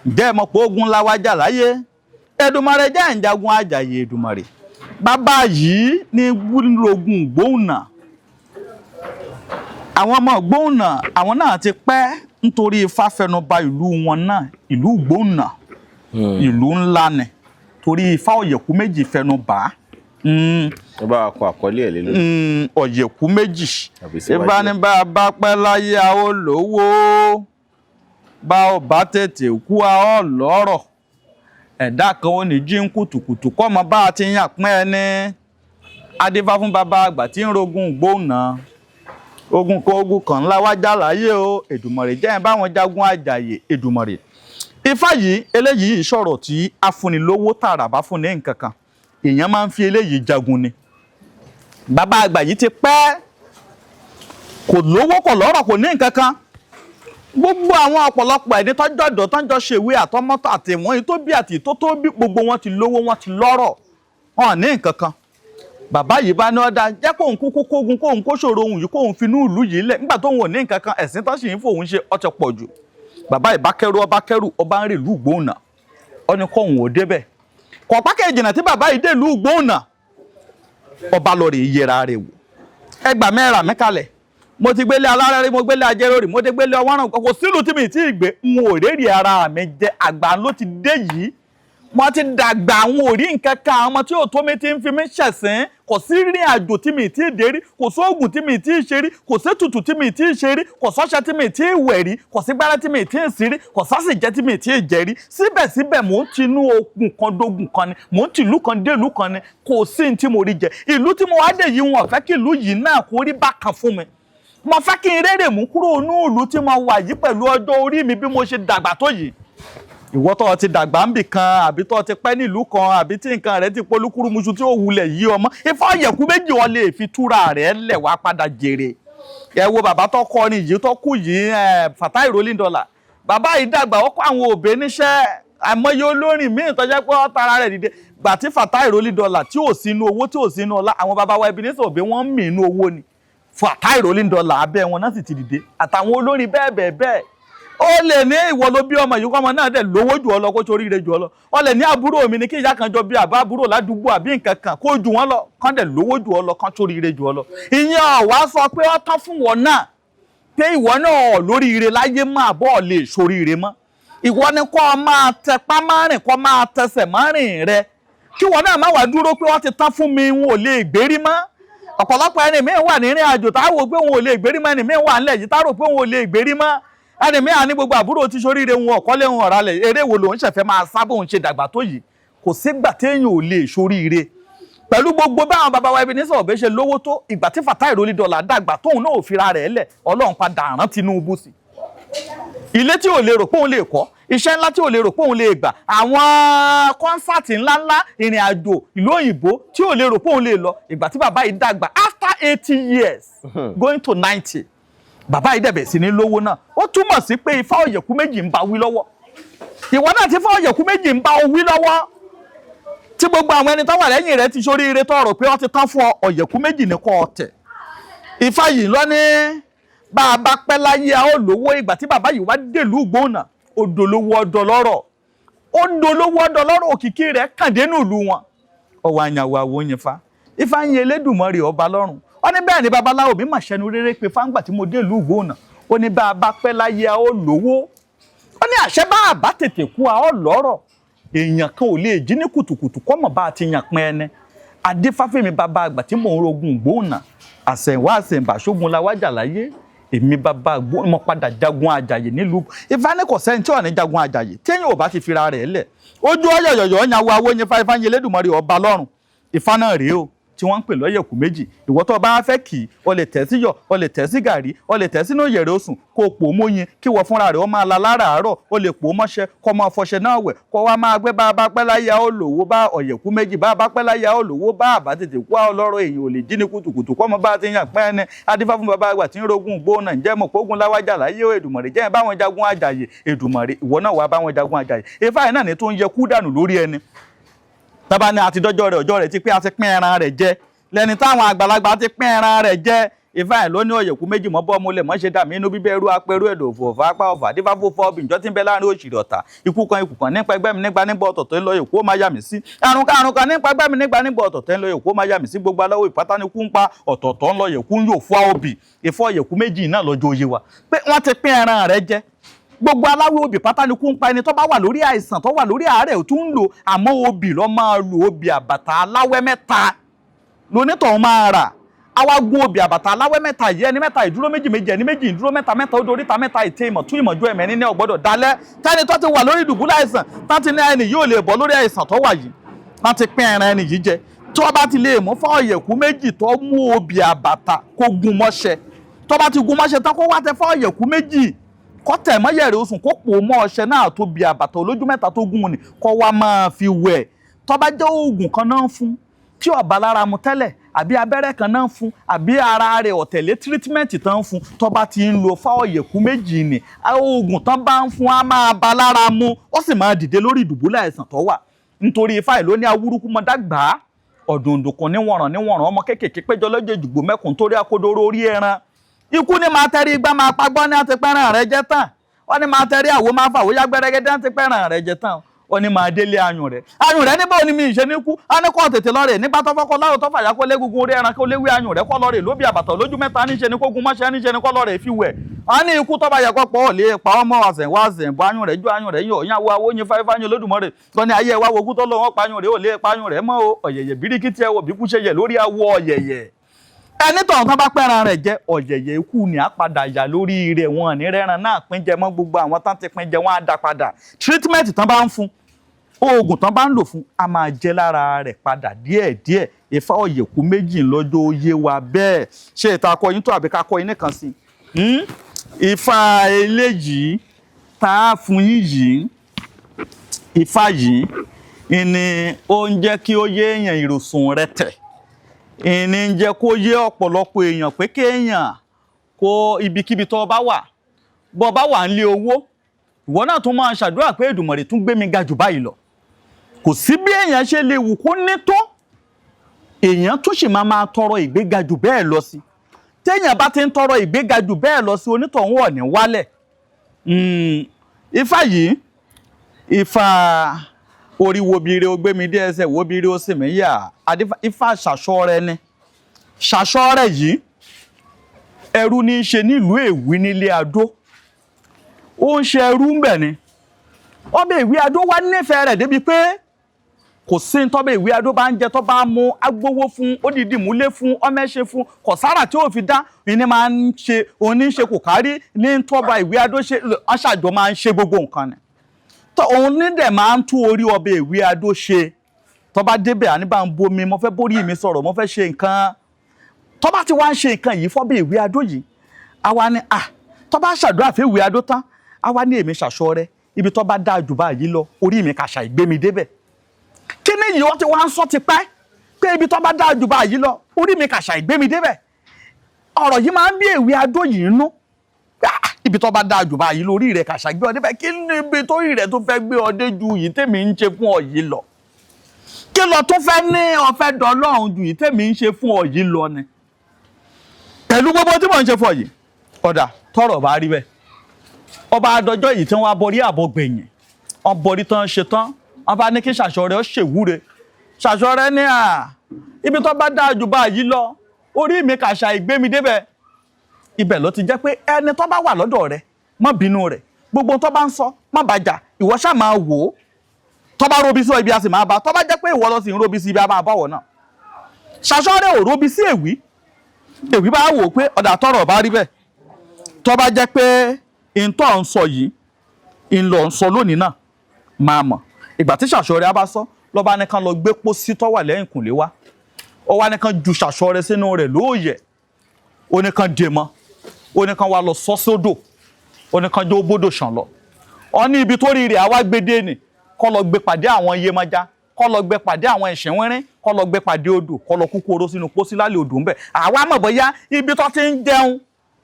ǹjẹ́ ẹ mọ̀ pé ogun láwájà láyé Èdùmàrè jẹ́ ìjagun àjàyè Èdùmàrè bàbá yìí ní rogún gbóhùnà àwọn ọmọ gbóhùnà àwọn náà ti pẹ́ nítorí ifá fẹnubà ìlú wọn náà ìlú gbóhùnà ìlú ńlá ni torí ifá Ọ̀yẹ̀kú méjì fẹnubà ó bá wa kọ àkọlé ẹ̀ lélẹ̀ Ọ̀yẹ̀kú méjì ifá ní bá a bá pẹ́ láyé a ó lówó bá ò bá tètè kú a ó lọ́rọ̀ ẹ̀dá kan ó ní jí ń kùtùkùtù kọ́ mọ bá a ti yàn pín ẹni adífá fún bàbá àgbà tí ń rogun gbóònà ogun kan ogun kan ńlá wá já láyé o Èdùmàrè jẹ́ ẹ̀ báwọn jagun àjàyè Èdùmàrè. Ifá yìí eléyìí ìṣòro tí afúnilówó tààrà bá fún ní nǹkan kan èèyàn máa ń fi eléyìí jagun ni. Bàbá àgbà yìí ti pẹ́ kò lówó kò lọ́rọ̀ kò ní nǹkan kan. Gbogbo àwọn ọ̀pọ̀lọpọ̀ ẹni tọ́jọ́ ọ̀dọ́ tọ́jọ́ ṣèwé àtọmọ́tò àtẹ̀wọ́n yìí tó bí àti tó bí gbogbo wọn ti lówó wọn ti lọ́rọ̀ wọn ní nǹkan kan. Bàbá yìí bá ní ọ̀dà jẹ́ kóun kúkú kógun kóun kó ṣòro òun yìí kóun finú ìlú yìí lẹ̀ nígbà tóun ò ní nǹkan kan ẹ̀sìn tó sì ń fòun ṣe ọtí pọ̀ jù. Bàbá yìí bá kẹ́rù ọba ń rè ìlú Ìgbóònà ó ní kóun ò débẹ̀. Kọ̀pá kejìnà tí bàbá yìí dé ìlú Ìgbóònà ọba lọ rè yẹra rẹ̀ wò. Ẹgbà mẹ́ra mẹ́kalẹ̀ mo ti gbélé alárẹ́rí mo gbélé ajẹ́rọ̀rì mo ti gbélé ọwọ́ràn kò sílùú tí mi ti gbé n ò rèrè ara mi jẹ àgbà ló ti dé yìí mo ti dàgbà àwọn ò rí nǹkan kan àwọn ọmọ tí ò tó mi ti ń fi mí ṣẹ̀sín kò sí rìn àjò tí mi ti dé rí kò sóògùn tí mi ti ṣe rí kò sí tutù tí mi ti ṣe rí kò sọ́ṣẹ́ tí mi ti wẹ̀ rí kò sí gbára tí mi ti sí rí kò sásìjẹ́ tí mi ti jẹ rí síbẹ̀síbẹ̀ mò ń tinú okùn kan dógùn kan ni mò ń tìlú kan dé ìlú kan ni kò sí ní tí mo rí jẹ ìlú tí mo wá dé yìí wọn fẹ́ kí ìlú yìí náà kó rí bákan fún mi mo fẹ́ kí n rérè mú kúrò ní ìlú tí mo wà yìí pẹ̀lú ọjọ́ orí mi bí mo ṣe dàgbà tó yìí. Ìwọ tó ti dàgbà ń bì kan àbí tó ti pẹ́ nílùú kan àbí tí nǹkan rẹ̀ ti polúkúrú muṣu tí ó wulẹ̀ yí ọmọ Ifá Ọ̀yẹ̀kú méjì ọ lè fi túra rẹ̀ lẹ̀ wá padà jèrè. Ẹ wo bàbá tó kọrin yìí tó kú yìí Fatai Rolling Dollar bàbá yìí dàgbà ó kọ́ àwọn òbí níṣẹ́ àìmọye olórin míì tó jẹ́ pé ó tara rẹ̀ dìde gbà tí Fatai Rolling Dollar tí ò sínú owó tí ò sínú ọlá àwọn bàbá wa Ebenezer Obey wọ́n ń mì inú owó ni Fatai Rolling Dollar abẹ́ wọn náà sì ti dìde àtàwọn olórin bẹ́ẹ̀ ó lè ní ìwọ ló bí ọmọ yìí kọ́mọ náà dẹ̀ lówó jù ọ lọ kó torí rẹ̀ jù ọ lọ ó lè ní àbúrò mi ní kí ìyá kan jọ bí àbá àbúrò ládùúgbò àbí nǹkan kan kó jù wọ́n lọ kán dẹ̀ lówó jù ọ lọ kán torí rẹ̀ jù ọ lọ ìyẹn ọ̀wá sọ pé ó tán fún wọn náà pé ìwọ náà lóríire láyé máa bọ́ lè soríire mọ́ ìwọ ni kó máa tẹpá márìn kó máa tẹsẹ̀ márìn rẹ kí wọn náà má wá dúró pé wọ́n ti tán fún mi wọn ò lè gbérí mọ́ ọ̀pọ̀lọpọ̀ ẹni míì wà nírìn àjò táwò pé wọn ò lè gbérí mọ́ ẹni míì wà nílẹ̀ yìí táwò pé wọn ò lè gbérí mọ́ ẹni míì ní gbogbo àbúrò ti soríire wọn ọ̀kọ́lé wọn ọ̀rálẹ̀ eré wo lòun ṣẹ̀fẹ̀ máa sábò ń ṣe dàgbà tó yìí kò sígbà téèyàn ò lè soríire pẹ̀lú gbogbo báwọn bàbá wa Ebenezer Obey ṣe lówó tó ìgbà tí Fatai Rolling Dollar dàgbà tóun náà ò fira rẹ̀ lẹ̀ Ọlọ́run padà rán Tinubu sí ilé tí ò lè rò pé òun lè kọ́ iṣẹ́ ńlá tí ò lè rò pé òun lè gbà àwọn kọ́nsáàtì ńláńlá ìrìn àjò ìlú òyìnbó tí ò lè rò pé òun lè lọ ìgbà tí bàbá yìí dàgbà after 80 years going to 90 bàbá yìí dẹ̀bẹ̀ sí ní lówó náà ó túmọ̀ sí pé Ifá Ọ̀yẹ̀kú méjì ń bá wí lọ́wọ́ ìwọ náà tí Ifá Ọ̀yẹ̀kú méjì ń bá wí lọ́wọ́ tí gbogbo àwọn ẹni tó wà lẹ́yìn rẹ̀ ti ṣoríire tó rò pé wọ́n ti tán fún Ọ̀yẹ̀kú méjì ní kọ́ ọ̀tẹ̀ Ifá yìí lọ ní bá a bá pẹ́ láyé a ó lówó ìgbà tí bàbá yìí wá dèlú Ìgbóònà ó dolówó ọdọ lọ́rọ̀ òkìkí rẹ̀ kàn dénú ìlú wọn ọwọ́ àyàwó àwọn Ifá Ifá ń yin Elédùmarè ọba lọ́rùn ó ní bẹ́ẹ̀ ni babaláwo mi mà ṣẹnu rere pé fáńgbà tí mo dèlú Ìgbóònà ó ní bá a bá pẹ́ láyé a ó lówó ó ní àṣẹ bá a bá tètè kú a ó lọ́rọ̀ èèyàn kan ò lè jí ní kùtùkùtù kọ́mọ̀ bá a ti yàn pín ẹni adífáfẹ́mi bàbá àgbà tí mò ń rogun Ìgbóònà àṣẹ̀wá àṣẹ̀ǹbà ṣógun la wájà láyé èmi bàbá mo padà jagun àjàyè nílùú Ifá ní kò sẹ́ni tí ò ní jagun àjàyè téèyàn ò bá ti fira rẹ̀ lẹ̀ ojú ọ̀yọ̀yọ̀ ọ̀yàwó awóyin Ifá ń yin Elédùmarè ọba lọ́rùn Ifá náà rèé o tí wọ́n ń pè lọ́yẹ̀kú méjì ìwọ tó bá fẹ́ kì í o lè tẹ̀ sí yọ̀ o lè tẹ̀ sí gàrí o lè tẹ̀ sínú yẹ̀rẹ̀ osùn kó o pò móyin kí wọ́n fúnra rẹ̀ ó máa la láràárọ̀ o lè pò mọ́ṣẹ́ kó máa fọṣẹ náà wẹ̀ kó wá máa gbé bá a bá pẹ́ láyà ó lòwó bá Ọ̀yẹ̀kú méjì bá a bá pẹ́ láyà ó lòwó bá a bá tètè kú ọlọ́rọ̀ èyàn ò lè jí ní kùtùkùtù kọ́ mọ́ bá a ti yàn pẹ́ ẹni adífá fún bàbá àgbà tí ń rogun Ìgbóònà ǹjẹ́ mọ̀ pé ogun láwájà láyé Èdùmàrè jẹ́ báwọn jagun àjàyè Èdùmàrè ìwọ náà wà báwọn jagun àjàyè Ifá yìí náà ní tó ń yẹ kú dànù lórí ẹni tábà ní àti dọ́jọ́ rẹ̀ ọjọ́ rẹ̀ ti pé a ti pín ẹran rẹ̀ jẹ lẹ́ni táwọn àgbàlagbà ti pín ẹran rẹ̀ jẹ Ifá ẹ̀ ló ní Ọ̀yẹ̀kú méjì mọ́ bọ́ múlẹ̀ mọ́ ṣe dàmí inú bíbẹ́rú apẹ̀rú ẹ̀dọ̀ òfò ọ̀fà apá ọ̀fà dífá fòfò ọ̀bì ìjọ tí ń bẹ láàrin òṣìrì ọ̀tà ikú kan nípa ẹgbẹ́ mi nígbà ọ̀tọ̀tọ̀ ń lọ Èkó máa yà mí sí àrùn kan nípa ẹgbẹ́ mi nígbà ọ̀tọ̀tọ̀ ń lọ Èkó máa yà mí sí gbogbo aláwọ̀ ìpátánikú ń pa ọ̀tọ̀tọ̀ ń lọ Èkó ń yóò fọ́ òbí Ifá Ọ̀yẹ̀kú méjì náà lọ́jọ́ oyé wa pé wọ́n ti pín ẹran rẹ̀ jẹ gbogbo aláwọ̀ òbí pátánikú ń pa ẹni tó bá wà lórí àìsàn tó wà lórí àárẹ̀ ò tún ń lò àmọ́ òbí lọ́ máa lo òbí àbàtà aláwẹ́ mẹ́ta lónítọ̀ máa rà àwa gun òbí àbàtà aláwẹ́ mẹ́ta yìí ẹni mẹ́ta ìdúró méjì ẹni méjì ìdúró mẹ́ta ó doríta mẹ́ta ìtẹ́ ìmọ̀ tún ìmọ̀jú ẹ̀mẹ́ ní ọ̀gbọ́dọ̀ dalẹ̀ tẹ́ni tó ti wà lórí ìdùbúlẹ̀ àìsàn láti ní ẹni yóò lè bọ́ lórí àìsàn tó wà yìí láti pín ẹran ẹni yìí jẹ tó bá ti lè mú fá Oyeku méjì tó mú obì àbàtà kó gun mọ́ṣẹ́ tó bá ti gun mọ́ṣẹ́ tán kó wá tẹ fá Oyeku méjì kó tẹ̀ mọ́yẹ̀rẹ̀ osùn kó pò mọ́ ọṣẹ náà tó bí àbàtà olójú mẹ́ta tó gún ni kó wá máa fi wẹ̀ tó bá jẹ́ oògùn kan náà fún tí ó bá lára mu tẹ́lẹ̀ àbí abẹ́rẹ́ kan náà fún àbí ara rẹ̀ ọ̀tẹ̀lé tírítímẹ́ǹtì tán fún tó bá ti ń lo fá Oyeku méjì ni oògùn tán bá ń fún á máa bá lára mu ó sì máa dìde lórí ìdùbúlẹ̀ àìsàn tó wà nítorí ifá ìlú ní awúrúkú mọ dàgbà ọ̀dùndùnkùn níwọ̀ràn ọmọ kéékèèké péjọ lọ́jọ́ ìdìgbò mẹ́kùn torí akódóró orí ẹran ikú ní máa tẹrí igbá máa pagbọ́n ní àti pẹ́ràn rẹ̀ jẹ́ tán wọ́n ní máa tẹrí àwo máa fàwọ́ yá gbẹ́rẹ́gẹ́dẹ́ àti pẹ́ràn rẹ̀ jẹ́ tán wọ́n ní máa délé ayùn rẹ̀ níbo ni mi ìṣe ní kú á ní kó tètè lọ́rẹ̀ nígbà tó fọ́kọ́ láwọ̀ tó fàyà kó légungun orí ẹran kó léwé ayùn rẹ̀ kọ́ lọ́rẹ̀ lóbi àbàtà lójú mẹ́ta níṣe ní kógun mọ́ṣẹ́ níṣe ní kọ́ lọ́rẹ̀ fi wẹ̀ á ní ikú tó bá yẹ kó pọ̀ lè pa ọmọ àṣẹ̀wáṣẹ̀ bọ́ ayùn rẹ̀ ju ayùn rẹ̀ yóò yàn wá owó yín fáyín Olódùmarè tó ní ayé wa wogún tó lọ́wọ́ pa ayùn rẹ̀ ò lè pa ayùn rẹ̀ mọ́ ọ̀yẹ̀yẹ̀ bíríkìtì ẹ̀wọ̀ bí kú ṣe yẹ lórí awọ ọ̀yẹ̀yẹ̀ ẹni tọ̀hún tán bá pẹ́ran rẹ̀ jẹ́ ọ̀yẹ̀yẹ̀ ikú ni á padà yà lórí rẹ̀ wọn ní rẹ́ran náà pín jẹ mọ́ gbogbo àwọn tán ti pín jẹ wọn á dá padà treatment tán bá ń fún oògùn tán bá ń lò fún a máa jẹ lára rẹ̀ padà díẹ̀díẹ̀ Ifá Oyeku méjì lọ́jọ́ oyé wa bẹ́ẹ̀ ṣe ìta akọyin tó àbí kakọyin nìkan sí Ifá eléyìí tá a fún yìí Ifá yìí ni ó ń jẹ́ kí ó yé èèyàn ìròsùn rẹ̀ tẹ̀ ìní ń jẹ́ kó yé ọ̀pọ̀lọpọ̀ èèyàn pé kéèyàn kó ibikíbi tó bá wà bó bá wà ń lé owó ìwọ náà tún máa ṣàdúrà pé Èdùmàrè tún gbé mi ga jù báyìí lọ kò sí bí èèyàn ṣe lè wù kó ní tó èèyàn tún sì máa tọrọ ìgbéga jù bẹ́ẹ̀ lọ sí téèyàn bá ti ń tọrọ ìgbéga jù bẹ́ẹ̀ lọ sí onítọ̀hún ò ní wálẹ̀ Ifá yìí Ifá orí wo bire ó gbé mi dé ẹsẹ̀ wo bire ó sì mí yà Ifá ṣàṣọrẹ ni ṣàṣọrẹ yìí ẹrú ní í ṣe nílùú Èwí nílé Adó ó ń ṣe ẹrú ń bẹ̀ ni ọbẹ̀ Ìwé Adó wá nífẹ̀ẹ́ rẹ̀ débi pé kò sí tọ́bẹ̀ Ìwé Adó bá ń jẹ tó bá mú agbówó fún ó dìdì múlé fún ọmẹ́ṣe fún kọ̀sára tí ó fi dá ìní máa ń ṣe oníṣe kò kárí ní tọ́ba Ìwé Adó ṣe aṣáájọ máa ń ṣe gbogbo nǹkan ni tó òun ní dẹ̀ máa ń tú orí ọbẹ̀ Ìwé Adó ṣe tó bá débẹ̀ àní bá ń bomi mo fẹ́ bórí mi sọ̀rọ̀ mo fẹ́ ṣe nǹkan tó bá ti wá ń ṣe nǹkan yìí fọ́bẹ̀ Ìwé Adó yìí àwa ni tó bá ṣàdúrà fún Ìwé Adó tán àwa ní èmi ṣàṣọrẹ ibi tó bá dáa jù báyìí lọ orí mi kàṣà ìgbé mi débẹ̀ kí ni yìí wọ́n ti wá ń sọ ti pẹ́ pé ibi tó bá dáa jù báyìí lọ orí mi kàṣà ìgbé mi débẹ̀ ọ̀rọ̀ yìí máa ń bí Ìwé Adó yìí nú ibi tó bá dáa jù báyìí lọ orí rẹ̀ kàṣà gbé ọ débẹ̀ kí ni ibi tó rí rẹ̀ tó fẹ́ gbé ọ dé ju yìí tèmi ń ṣe fún ọ yìí lọ kí lọ tó fẹ́ ní ọ̀fẹ́ dọ́lọ́run ju yìí tèmi ń ṣe fún ọ yìí lọ ni pẹ̀lú gbogbo tí mò ń ṣe fún ọ yìí ọ̀dà tọrọ bá rí bẹ́ẹ̀ ọba adọjọ́ yìí tí wọ́n wá borí àbọ̀ gbẹ̀yìn wọ́n borí tán ṣe tán wọ́n bá ní kí ṣàṣọrẹ ó ṣèwúre ṣàṣọrẹ ní ibi tó bá dáa jù báyìí lọ orí mi kàṣà ìgbé mi débẹ̀ ibẹ̀ ló ti jẹ́ pé ẹni tó bá wà lọ́dọ̀ rẹ má bínú rẹ̀ gbogbo tó bá ń sọ má bàjá ìwọ ṣáà máa wò ó tó bá robi sí ibi a sì máa bá tó bá jẹ́ pé ìwọ lọ sì ń robi sí ibi a máa bọ̀wọ̀ náà ṣàṣọrẹ ò robi sí Èwí bá wò ó pé ọ̀dà tọrọ bá rí bẹ́ẹ̀ tó bá jẹ́ pé ìntọ́ ń sọ yìí ìlọ ń sọ lónìí náà máa mọ̀ ìgbà tí ṣàṣọrẹ á bá sọ lọ́ba nìkan lọ gbé pósí tó wà lẹ́yìn kùnlé wá ó wá nìkan ju ṣàṣọrẹ sínú rẹ̀ lóòyẹ̀ ó nìkan dè mọ́ ó nìkan wá lọ sọ sódò ó nìkan jó bódò ṣàn lọ ọ ní ibi tó rí rẹ̀ àwa gbédè nì kọ́ lọ gbé pàdé àwọn Iyemọja kọ́ lọ gbé pàdé àwọn ìṣẹ̀wẹ́rín kọ́ lọ gbé pàdé odò kọ́ lọ kúkú oró sínú pósí lálẹ́ odò ńbẹ̀ àwa mọ̀ bóyá ibi tó ti ń jẹun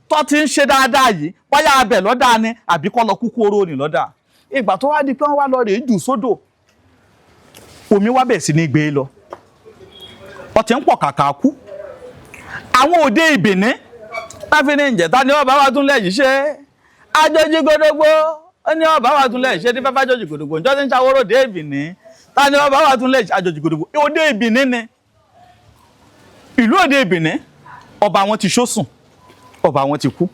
tó ti ń ṣe dáadáa yìí bóyá abẹ lọ́dà ni àbí kọ́ lọ kúkú oró ni lọ́dà ìgbà tó wá di pé wọ́n wá lọ rèé jù sódò omi wá bẹ̀ sí ní gbé lọ ọtí ń pọ̀ kàkà kú àwọn òde ìbìní láfi ní ìjẹta ni ọba wa tún lẹ́yìn ṣe àjòjì gbòdògbò ní ọba wa tún lẹ́yìn ṣe ní fẹ́fẹ́ àjòjì gbòdògbò níjọ́ tí ń ṣàwórò òde ìbìní ta ni ọba wa tún lẹ́yìn àjòjì gbòdògbò òde ìbìní ni ìlú òde ìbìní ọba wọn ti ṣósùn ọba wọn ti kú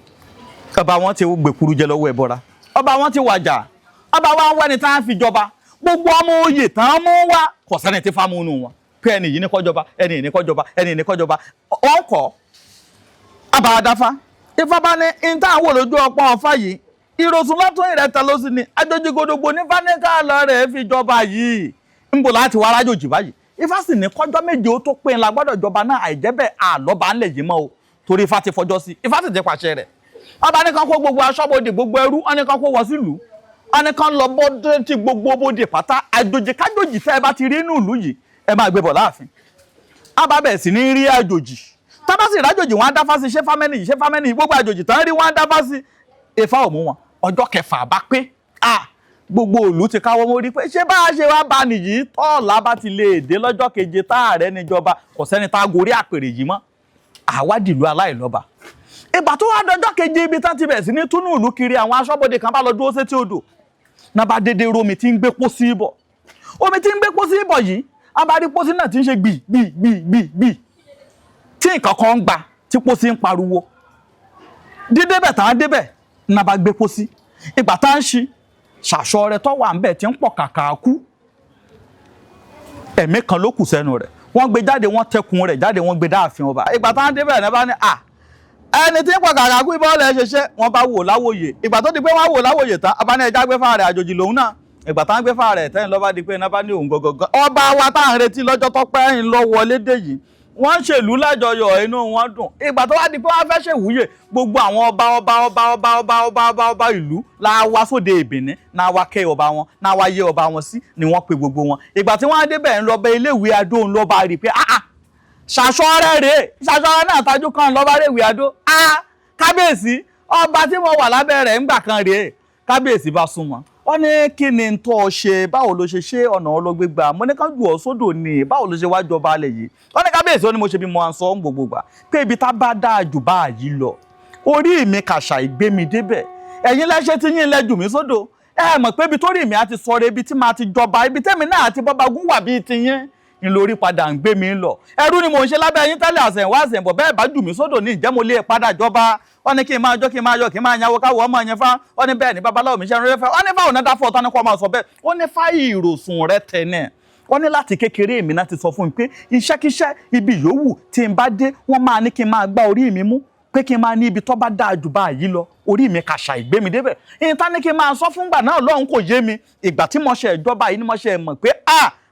ọba wọn ti gbèkúrú jẹ lọ́wọ́ ẹbọra ọba wọn ti wàjà ọba wa ń wẹni tá a fi jọba gbogbo ọmọ oyè tán mú wá kò sẹ́ni tí fámú nù wọn pé ẹni yìí ní kó jọba ẹni yìí ní kó jọba ẹni yìí ní kó jọba ọkọ abàdáfá Ifá bá ní ìta àwọn olójú ọpọ́n Ọ̀fà yìí ìrosùn lọ́tún ìrẹta ló sì ní àjòjì gbòdògbò ní fáníkà lọ rẹ̀ fi jọba yìí ń bò láti wá arájòjì báyìí Ifá sì ní kọjọ́ méje ó tó pé ńlá gbọ́dọ̀ jọba náà àìjẹ́ bẹ́ẹ̀ àlọ́ba ńlẹ̀ yìí mọ́ o torí Ifá ti fọjọ́ sí Ifá sì ti pàṣẹ rẹ̀. Ọba nìkan kó gbogbo aṣọ́bodè gbogbo ẹrú wọn nìkan kó wọ sílùú wọn nìkan lọ bọ́dé tí gbogbo bodè pátá àjòjì kájòjì tẹ́ ẹ bá ti rí inú ìlú yìí ẹ máa gbé bọ̀ láàfin. Ọba bẹ̀ sí ní rí àjòjì tábà sì rájòjì wọn á dáfá sí ṣé fámẹ́nì yìí ṣé fámẹ́nì yìí gbogbo àjòjì tán rí wọn á dáfá sí Ifá ò mú wọn. Ọjọ́ kẹfà bá pé gbogbo ìlú ti káwọ́ mórí pé ṣé bá a ṣe wá bá nìyí tọ́ọ̀lá bá ti lè dé lọ́jọ́ keje táàrẹ níjọba kò sẹ́ni tá a gorí àpèrè yìí mọ́ àwádìí ìlú aláìlọ́ba. Ìgbà tó wá dọjọ́ keje ibi tán ti bẹ̀ sí ní túnú ìlú kiri àwọn aṣọ́bodè kan bá lọ dúró sétí odò náà bá dédé romi tí ń gbé pósí bọ̀. Omi tí ń gbé pósí bọ̀ yìí a bá rí pósí náà tí ń ṣe gbì tí nǹkan kan ń gba tí pósí ń pariwo. Dídébẹ̀ tá a débẹ̀ náà bá gbé pósí. Ìgbà tá ń ṣí ṣàṣọ rẹ̀ tó wà ń bẹ̀ tí ń pọ̀ kàkà kú. Ẹ̀mí kan ló kù sẹ́nu rẹ̀. Wọ́n gbé jáde wọ́n tẹkùn rẹ̀ jáde wọ́n gbé dáàfin ọba. Ìgbà tá ń débẹ̀ náà bá ní ẹni tí ń pọ̀ kàkà kú ìbọn lẹ̀ ṣeṣẹ́ wọ́n bá wò láwòye. Ìgbà tó di pé wọ́n wò láwòye tán ọba ní ẹja gbé fáà rẹ̀ àjòjì lòun náà. Ìgbà tá ń gbé fáà rẹ̀ tẹ́yìn lọ́ba di pé iná bá ní òun gangan. Ọba wa tá à ń retí lọ́jọ́ tó pẹ́ ń lọ wọlé dé yìí wọ́n ń ṣèlú lájọyọ̀ inú wọn dùn. Ìgbà tó wá di pé wọ́n fẹ́ ṣèwúyè gbogbo àwọn ọba ìlú la wá sóde ìbìní náà wá kẹ́ ọba wọn náà wá yẹ ọba wọn sí ni wọ́n pe gbogbo wọn. Ìgbà tí wọ́n á débẹ̀ ń lọ bẹ iléèwé adó ń lọ bá rí pé ṣàṣọrẹ́ rèé ṣàṣọrẹ́ náà tajú kan lọ bá rèwé adó kábíyèsí ọba tí mo wà lábẹ́ rẹ̀ ńgbà kan rèé. Kábíyèsí bá súnmọ́ wọ́n ní kí ni tó ṣe báwo ló ṣe ọ̀nà ọlọ́gbé gbà mo ní ká jù ọ́ sódò ní báwo ló ṣe wá jọba alẹ̀ yìí. Wọ́n ní kábíyèsí ó ní mo ṣe bí mo à ń sọ ń gbogbo gbà pé ibi tá bá dáa jù báyìí lọ orí mi kàṣà ìgbé mi débẹ̀ ẹ̀yin lẹ́ṣẹ̀ tí yín lẹ́jù mí sódò ẹ mọ̀ pé ibi tó rí mi á ti sọ̀rọ̀ ibi tí máa ti jọba ibi tẹ́mi náà àti bọ́ba gún wà bíi ti yín ńlórí padà ń gbé mi lọ ẹrú ni mò ń ṣe lábẹ́ yín tẹ́lẹ̀ àṣẹ̀wá àṣẹ̀bọ̀ bẹ́ẹ̀ bá jù mí sódò ní ìjẹ́ mo lè padà jọba. Wọ́n ní kí n máa jọ́ kí n máa yọ kí n máa yàwó káwọ́ ọmọ yẹn fá wọ́n ní bẹ́ẹ̀ ni babaláwo mi ṣe ń rẹ́ fẹ́ wọ́n ní fáwọn náà dáfọ́ ọ̀tá ní kó máa sọ bẹ́ẹ̀ wọ́n ní fáyì ìròsùn rẹ tẹ̀nẹ̀ wọ́n ní láti kékeré mi náà ti sọ fún mi pé iṣẹ́kíṣẹ́ ibi yòówù tí n bá dé wọ́n máa ní kí n máa gbá orí mi mú pé kí n máa ní ibi tó bá dáa jù báyìí lọ orí mi kàṣà ìgbé mi débẹ̀ ìta ní kí n máa sọ fúngbà náà lọ́hùn kò yé mi ìgbà tí mo ṣe ìjọba yìí ni mo ṣe mọ̀ pé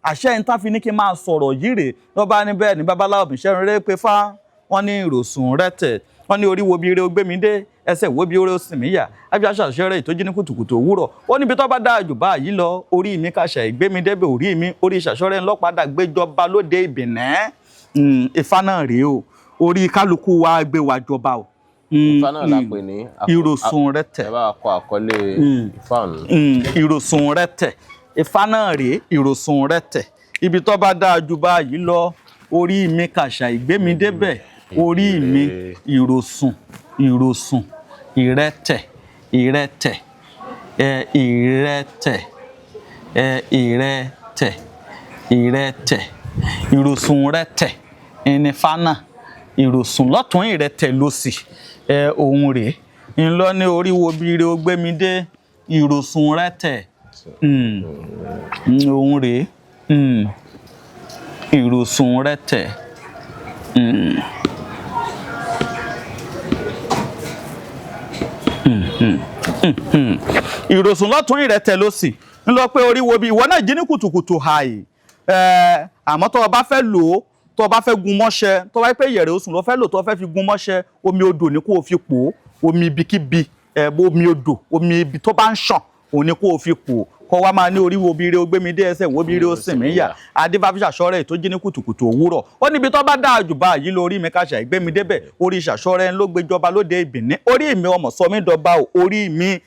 àṣẹ ìta fi ní kí n máa sọ̀rọ̀ yìí rè lọ́ba ní bẹ́ẹ̀ ni babaláwo mi ṣe ń rẹ́ pé fá wọ́n ní ìròsùn rẹ tẹ̀ wọ́n ní orí wo bí ire ó gbé mi dé ẹsẹ̀ wo bí ire ó sìn mí yà abiaṣa ṣẹrẹ ìtọ́jú ní kùtùkùtù òwúrọ̀ ó níbi tó bá dáa jù báyìí lọ orí mi kàṣà ìgbé mi débẹ̀ orí mi orí ìṣàṣọrẹ́ ńlọ́padà gbéjọba lóde ìbìnẹ́. Ifá náà rèé o orí kálukú wa gbé wa jọba o. Ifá náà la pè ní ìròsùn rẹ tẹ̀. ẹ bá kọ àkọlé Ifá ọ̀nà. ìròsùn rẹ tẹ̀ Ifá náà rèé ìròsùn rẹ tẹ̀ ibi tó bá dáa jù báyìí lọ orí mi kàṣà ìgbé mi débẹ̀ orí mi ìròsùn ìrẹtẹ̀ ìrẹtẹ̀ ìrẹtẹ̀ ìrẹtẹ̀ ìrẹtẹ̀ ìròsùn rẹtẹ̀ ìnìfà náà ìròsùn lọ́tún ìrẹtẹ̀ lósì òun rèé ńlọ ní orí wo bí ire ó gbé mi dé ìròsùn rẹtẹ̀ òun rèé ìròsùn rẹtẹ̀. Ìròsùn lọ́tún ìrẹtẹ̀ lósì ń lọ pé orí wo bí ìwọ náà jí ní kùtùkùtù hàì àmọ́ tó o bá fẹ́ lò ó tó o bá fẹ́ gun mọ́ṣẹ́ tó bá pẹ́ ìyẹ̀rẹ̀ oṣù ló fẹ́ lò tó o fẹ́ fi gun mọ́ṣẹ́ omi odò ní kó o fi pò ó omi ibikíbi omi odò omi ibi tó bá ń ṣàn òun ní kó o fi pò ó kọ́ wa máa ní orí wo bí ire ó gbé mi dé ẹsẹ̀ wo bí ire ó sìn mí yà adébáfíṣà ṣọ́rẹ́ tó jí ní kùtùkùtù òwúrọ̀ ó níbi tó bá dáa jù báyìí lórí mi kàṣà ìgbé mi débẹ̀ orí ìṣàṣọ́rẹ́ ló gbéjọba lóde ìbìní orí mi ọmọ sọ mí dọba o orí mi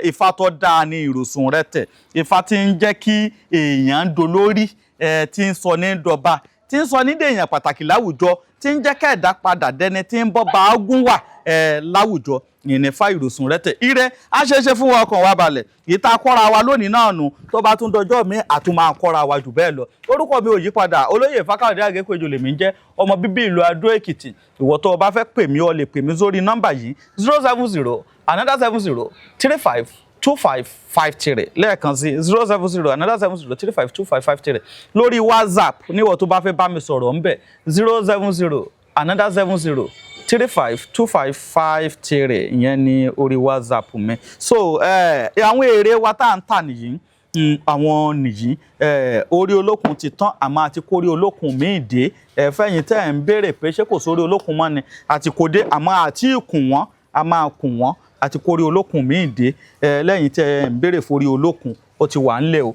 Ifá tó dáa ní ìròsùn rẹ tẹ̀ Ifá tí ń jẹ́ kí èèyàn dolórí tí ń sọ ní dọba tí ń sọ ní dèèyàn pàtàkì láwùjọ tí ń jẹ́ kẹ́ẹ̀dá padà dẹni tí ń bọ́ bá ogún wà láwùjọ ìnìfà ìròsùn rẹ tẹ̀ ire á ṣe é ṣe fún ọkàn wa balẹ̀ ìta kọ́ra wa lónìí náà nù tó bá tún dọjọ́ mi àtúmọ̀ àkọ́ra wa jù bẹ́ẹ̀ lọ orúkọ mi ò yí padà olóyè Ifakayode Agekuejo lèmi ń jẹ́ ọmọ bíbí ìlú Adó Èkìtì ìwọ tó o bá fẹ́ pè mí o lè pè mí sórí nọ́mbà yìí 070 another 70 35 2553 lẹ́ẹ̀kan sí 070 another 70 35 2553 lórí WhatsApp níwọ̀ tó bá fẹ́ bá mi sọ̀rọ̀ ńbẹ̀ 070 another 70 352553 ìyẹn ní orí WhatsApp mi so àwọn èrè wa tá à ń tà nìyí àwọn nìyí orí olókun ti tán àmọ́ àti kórí olókun míì dé fẹ́yìn tẹ́ ẹ̀ ń béèrè pé ṣé kò sórí olókun mọ́ ni àti kò dé àmọ́ àti ìkùn wọ́n a máa kùn wọ́n àti kórí olókun míì dé lẹ́yìn tẹ́ ẹ̀ ń béèrè forí olókun ó ti wà ńlẹ̀ o.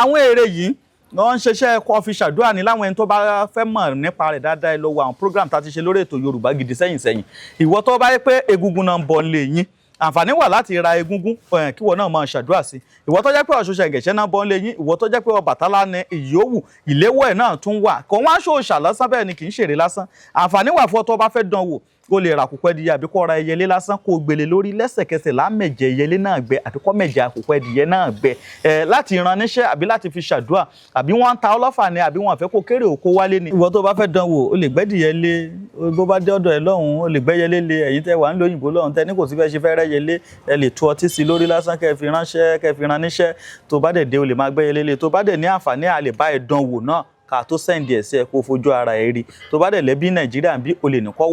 àwọn èrè yìí wọ́n ń ṣiṣẹ́ ẹ̀kọ́ fi ṣàdúrà ní láwọn ẹni tó bá fẹ́ mọ̀ nípa rẹ̀ dáadáa lọ wo àwọn program tá a ti ṣe lórí ètò Yorùbá Gidi sẹ́yìn ìwọ tó bá yẹ pé egungun náà ń bọ̀ nílé yín àǹfààní wà láti ra egungun kí wọ́n náà máa ṣàdúrà sí ìwọ tó jẹ́ pé Ọ̀ṣun Ṣẹ̀ǹgẹ̀ṣẹ̀ náà bọ́ ń lé yín ìwọ tó jẹ́ pé Ọbàtálá ní ìyówù ìléwọ́ ẹ̀ náà tún wà kò wọ́n aṣọ òòṣà lásán bẹ́ẹ̀ ni kì í ṣèrè lásán àǹfààní wà fún ọ tó bá fẹ́ dán wò kó lè rà àkùkọ ẹdìyẹ àbí kó ra ẹyẹlé lásán kó gbélé lórí lẹ́sẹ̀kẹsẹ̀ lámẹ̀jẹ̀ ẹyẹlé náà gbẹ àbí kó mẹ̀jẹ̀ àkùkọ ẹdìyẹ náà gbẹ láti ran níṣẹ́ àbí láti fi ṣàdúrà àbí wọ́n ń ta ọlọ́fà ni àbí wọ́n fẹ́ kó kéré òkó wálé ni. ìwọ tó bá fẹ́ dán wò o lè gbẹ́dìyẹ lé bó bá dé ọ̀dọ̀ ẹ̀ lọ́hùn o lè gbẹ́yẹlé lé ẹ̀yin tẹ́ wà ń lóyìnbó lọ́hùn tẹ́ ní kò sí fẹ́ ṣe fẹ́ rẹ́yẹlé ẹ lè tu ọtí sí lórí lásán kẹ́ fi ránṣẹ́ kẹ́ fi ran níṣẹ́ tó bá dẹ̀ dé o lè máa gbẹ́yẹlé lé tó bá dẹ̀ ní àǹfààní à lè bá ẹ̀ dán wò náà ká tó sẹ́ǹdì ẹ̀ sí ẹ kó fojú ara ẹ̀ rí tó bá dẹ̀ lẹ́bí Nàìjíríà bí o lè ní kó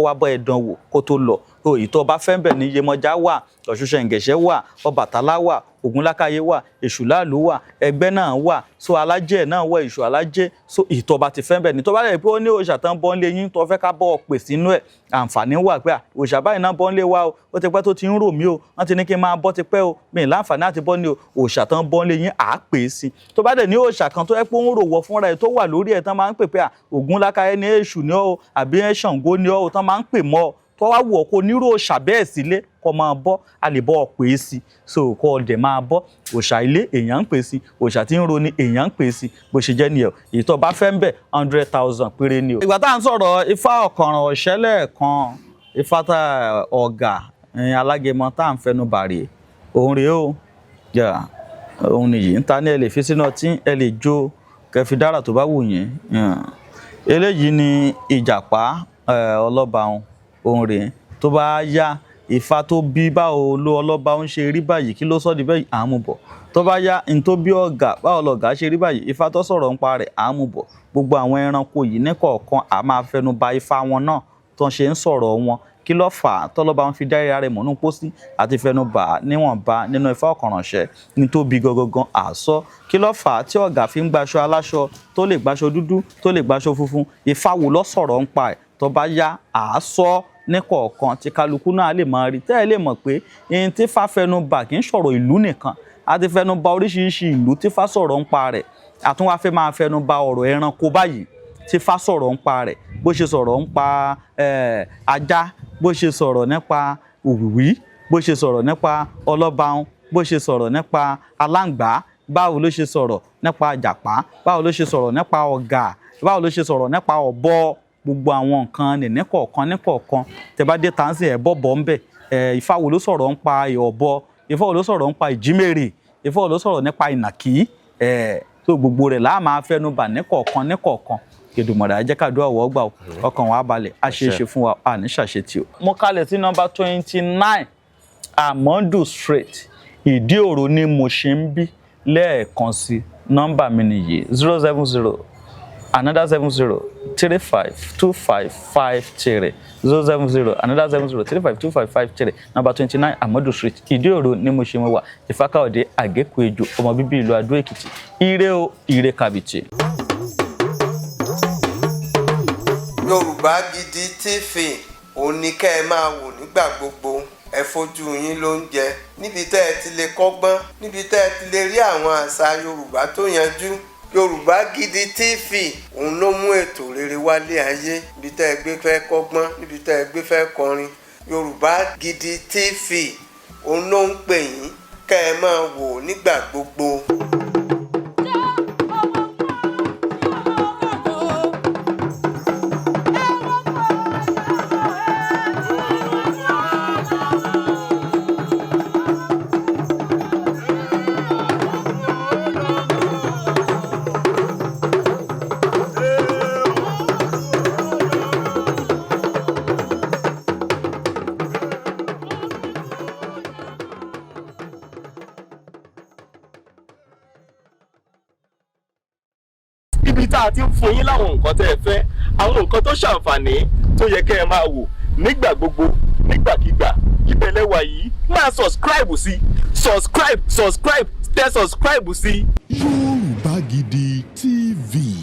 wá bọ́ ẹ dán wò kó tó lọ ìtọ́ bá fẹ́ bẹ̀ ní Yemọja wà Ọ̀ṣun Ṣẹ̀ǹgẹ̀ṣẹ̀ wà Ọbàtálá wà Ògúnlákáyé wà Èṣùláàlú wà Ẹgbẹ́ náà wà so alájẹ náà wà Èṣù alájẹ so ìtọ́ bá ti fẹ́ bẹ̀ ní tó bá dẹ̀ pé ó ní òòṣà tán bọ́ ń lé yín tó fẹ́ ká bọ́ ọ pè sínú ẹ̀ àǹfààní wà pé òòṣà báyìí náà bọ́ ń lé wa o ó ti pẹ́ tó ti ń rò mí o wọ́n ti ní kí n máa bọ́ ti pẹ́ o mi láǹfààní àti bọ́ ní o òòṣà tán bọ́ ń lé yín à á pè é sí tó bá dẹ̀ ní òòṣà kan tó yẹ pé ó ń rò wọ fúnra ẹ̀ tó wà lórí ẹ̀ tán máa ń pè pé Ògúnlákáyé ní Èṣù ní ọ́ àbí Ṣàngó ní ọ́ tán máa ń pè mọ́ ọ tó wá wù ọ́ kó nírò òòṣà bẹ́ẹ̀ sílé kó máa bọ́ a lè bọ́ ọ pè é sí so kó o dẹ̀ máa bọ́ òòṣà ilé èèyàn ń pè sí òòṣà tí ń ro ni èèyàn ń pè sí bó ṣe jẹ́ nìyẹn èyí tó bá fẹ́ ń bẹ̀ 100,000 péré ni o. ìgbà tá à ń sọ̀rọ̀ Ifá ọ̀kànràn ọ̀ṣẹ́lẹ̀ kan Ifá tá ọ̀gà alágẹmọ tá à ń fẹnu bàrè òun rèé o òun nìyí ń ta ní ẹ lè fi sínú ọtí ẹ lè jó kẹfì dára tó bá wù yín eléyìí ni ìjàpá ọlọ́ba òun rèé tó bá yá Ifá tó bí báwo ló ọlọ́ba ń ṣe rí báyìí kí ló sọ di bẹ́ẹ̀ àmúbọ̀ tó bá yá n tó bí ọ̀gà báwo lọ̀gá ṣe rí báyìí Ifá tó sọ̀rọ̀ ń pa rẹ̀ àmúbọ̀ gbogbo àwọn ẹranko yìí ní kọ̀ọ̀kan a máa fẹnu ba Ifá wọn náà tó ń ṣe ń sọ̀rọ̀ wọn kí ló fà á tọ́lọ́ba ń fi dárí ara rẹ̀ mọ̀nú pósí àti fẹnu bà á níwọ̀nba nínú Ifá ọ̀kànrànṣẹ́ ní tó bí gangan àsọ kí ló fà á tí ọ̀gá fi ń gbaṣọ aláṣọ tó lè gbaṣọ dúdú tó lè gbaṣọ funfun Ifá wo ló sọ̀rọ̀ ń pa ẹ̀ tó bá yá àásọ ní kọ̀ọ̀kan tí kálukú náà lè máa rí tẹ́ ẹ lè mọ̀ pé ẹni tí Ifá fẹnu bà kì í sọ̀rọ̀ ìlú nìkan a ti fẹnu bà oríṣiríṣi ìlú tí Ifá sọ̀rọ̀ ń pa rẹ̀ àtúnwá fẹ́ máa fẹnu bà ọ̀rọ̀ ẹranko báyìí tí Ifá sọ̀rọ̀ ń pa rẹ̀ bó ṣe sọ̀rọ̀ ń pa ajá bó ṣe sọ̀rọ̀ nípa òwìwí bó ṣe sọ̀rọ̀ nípa ọlọ́baun bó ṣe sọ̀rọ̀ nípa aláǹgbá báwo ló ṣe sọ̀rọ̀ nípa àjàpá báwo ló ṣe sọ̀rọ̀ nípa ọ̀gà báwo ló ṣe sọ̀rọ̀ nípa ọ̀bọ gbogbo àwọn nǹkan ní kọ̀ọ̀kan tẹ́ bá dé tàǹsì ẹ̀ bọ́bọ̀ ń bẹ̀ Ifá wo ló sọ̀rọ̀ ń pa ọ̀bọ Ifá wo ló sọ̀rọ̀ ń pa ìjímèrè Ifá wo ló sọ̀rọ̀ nípa ìnàkí tó gbogbo rẹ̀ láà máa fẹ́nu bà ní kọ̀ọ̀kan Èdùmàrè á jẹ́ kádùá wọ́ gbà ọkàn wa balẹ̀ á ṣe é ṣe fún wa à ní ṣàṣetì o. mo kalẹ̀ sí nọ́mbà 29 Amadu Street Ìdí Òro ni mo ṣe ń bí lẹ́ẹ̀kan sí nọ́mbà mi nìyí 070 another 70 35 25 53 070 another 70 35 25 53 number 29 Amadu Street Ìdí Òro ni mo ṣe mo wà Ifakayode Agekuejo ọmọ bíbí ìlú Adó Èkìtì ire o ire kàbìtì. Yorùbá Gidi TV òun ni kẹ́ ẹ máa wò nígbà gbogbo ẹ fojú yín ló ń jẹ níbi tẹ́ ẹ ti lè kọ́gbọ́n níbi tẹ́ ẹ ti lè rí àwọn àṣà Yorùbá tó yanjú Yorùbá Gidi TV òun ló mú ètò rere wálé ayé níbi tẹ́ ẹ gbé fẹ́ kọ́gbọ́n níbi tẹ́ ẹ gbé fẹ́ kọrin Yorùbá Gidi TV òun ló ń pè yín kẹ́ ẹ máa wò nígbà gbogbo. ibi tá a ti ń fún yín láwọn nǹkan tẹ́ ẹ fẹ́ àwọn nǹkan tó ṣàǹfààní tó yẹ kẹ́ ẹ máa wò nígbà gbogbo nígbàkigbà ìbẹ̀lẹ̀ wà yìí máa subscribe sí subscribe tẹ subscribe sí. Yorùbá Gidi TV.